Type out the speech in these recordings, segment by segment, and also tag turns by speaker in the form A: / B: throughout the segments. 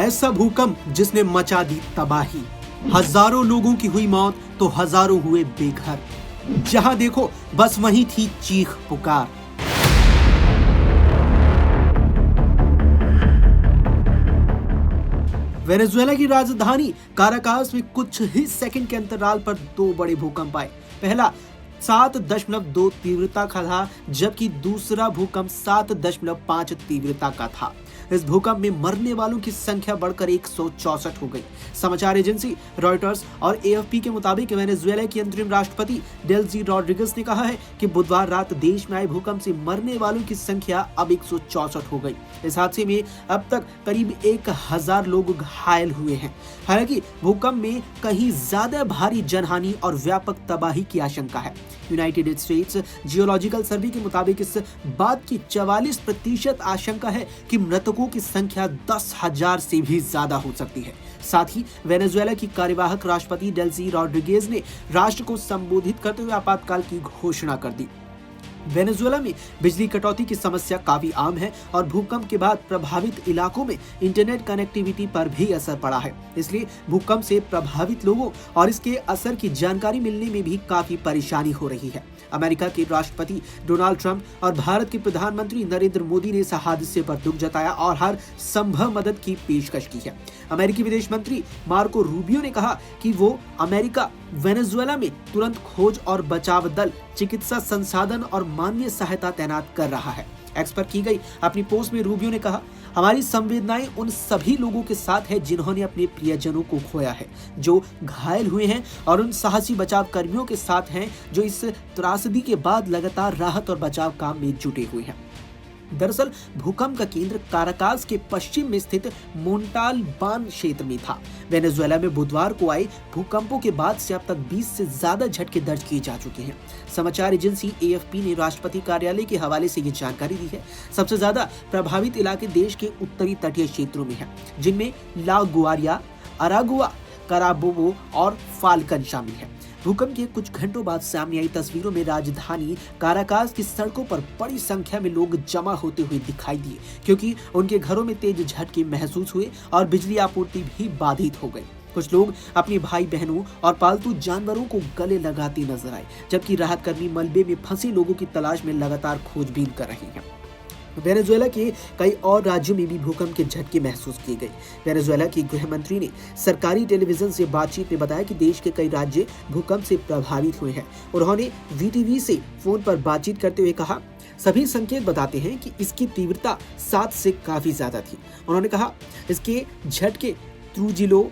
A: ऐसा भूकंप जिसने मचा दी तबाही, हजारों लोगों की हुई मौत तो हजारों हुए बेघर। जहां देखो बस वहीं थी चीख पुकार। वेनेजुएला की राजधानी काराकास में कुछ ही सेकंड के अंतराल पर दो बड़े भूकंप आए। पहला 7.2 तीव्रता का था, जबकि दूसरा भूकंप 7.5 तीव्रता का था। इस भूकंप में मरने वालों की संख्या बढ़कर 164 हो गई। समाचार एजेंसी रॉयटर्स और एएफपी के मुताबिक वेनेजुएला की अंतरिम राष्ट्रपति डेल्सी रॉड्रिगेज ने कहा है कि बुधवार रात देश में आए भूकंप से मरने वालों की संख्या अब 164 हो गई। इस हादसे में अब तक करीब 1000 लोग घायल हुए हैं। हालांकि भूकंप में कहीं ज्यादा भारी जनहानि और व्यापक तबाही की आशंका है। यूनाइटेड स्टेट्स जियोलॉजिकल सर्वे के मुताबिक इस बात की 44% आशंका है कि मृतकों की संख्या 10,000 से भी ज्यादा हो सकती है। साथ ही वेनेजुएला की कार्यवाहक राष्ट्रपति डेल्सी रॉड्रिगेज ने राष्ट्र को संबोधित करते हुए आपातकाल की घोषणा कर दी। वेनेजुएला में बिजली कटौती की समस्या काफी आम है और भूकंप के बाद प्रभावित इलाकों में इंटरनेट कनेक्टिविटी पर भी असर पड़ा है। इसलिए भूकंप से प्रभावित लोगों और इसके असर की जानकारी मिलने में भी काफी परेशानी हो रही है। अमेरिका के राष्ट्रपति डोनाल्ड ट्रंप और भारत के प्रधानमंत्री नरेंद्र मोदी ने इस हादसे पर दुख जताया और हर संभव मदद की पेशकश की है। अमेरिकी विदेश मंत्री मार्को रूबियो ने कहा कि वो अमेरिका वेनेजुएला में तुरंत खोज और बचाव दल, चिकित्सा संसाधन और मानवीय सहायता तैनात कर रहा है। एक्स पर की गई अपनी पोस्ट में रूबियो ने कहा, हमारी संवेदनाएं उन सभी लोगों के साथ है जिन्होंने अपने प्रियजनों को खोया है, जो घायल हुए हैं, और उन साहसी बचाव कर्मियों के साथ हैं जो इस त्रासदी के बाद लगातार राहत और बचाव काम में जुटे हुए हैं। दरअसल भूकंप का केंद्र काराकास के पश्चिम में स्थित मोन्टालबान क्षेत्र में था। वेनेजुएला में बुधवार को आए भूकंपों के बाद से अब तक 20 से ज्यादा झटके दर्ज किए जा चुके हैं। समाचार एजेंसी एएफपी ने राष्ट्रपति कार्यालय के हवाले से ये जानकारी दी है। सबसे ज्यादा प्रभावित इलाके देश के उत्तरी तटीय क्षेत्रों में हैं, जिनमें ला गुआरिया, अरागुआ, कराबोबो और फाल्कन शामिल है। भूकंप के कुछ घंटों बाद सामने आई तस्वीरों में राजधानी काराकास की सड़कों पर बड़ी संख्या में लोग जमा होते हुए दिखाई दिए, क्योंकि उनके घरों में तेज झटके महसूस हुए और बिजली आपूर्ति भी बाधित हो गई। कुछ लोग अपने भाई बहनों और पालतू जानवरों को गले लगाते नजर आए, जबकि राहत कर्मी मलबे में फंसे लोगों की तलाश में लगातार खोजबीन कर रहे हैं। वेनेजुएला के कई और राज्यों में भी भूकंप के झटके महसूस किए गए। वेनेजुएला के गृह मंत्री ने सरकारी टेलीविजन से बातचीत में बताया कि देश के कई राज्य भूकंप से प्रभावित हुए हैं। उन्होंने वीटीवी से फोन पर बातचीत करते हुए कहा, सभी संकेत बताते हैं कि इसकी तीव्रता 7 से काफी ज्यादा थी। उन्होंने कहा, इसके झटके त्रुजिलो,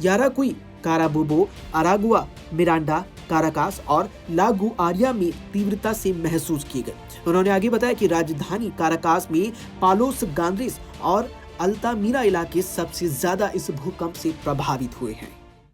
A: याराकुई, काराबोबो, अरागुआ, मिरांडा, काराकास और ला गुआरिया में तीव्रता से महसूस किए गए। उन्होंने आगे बताया कि राजधानी काराकास में पालोस गांद्रेस और अल्तामीरा इलाके सबसे ज्यादा इस भूकंप से प्रभावित हुए हैं।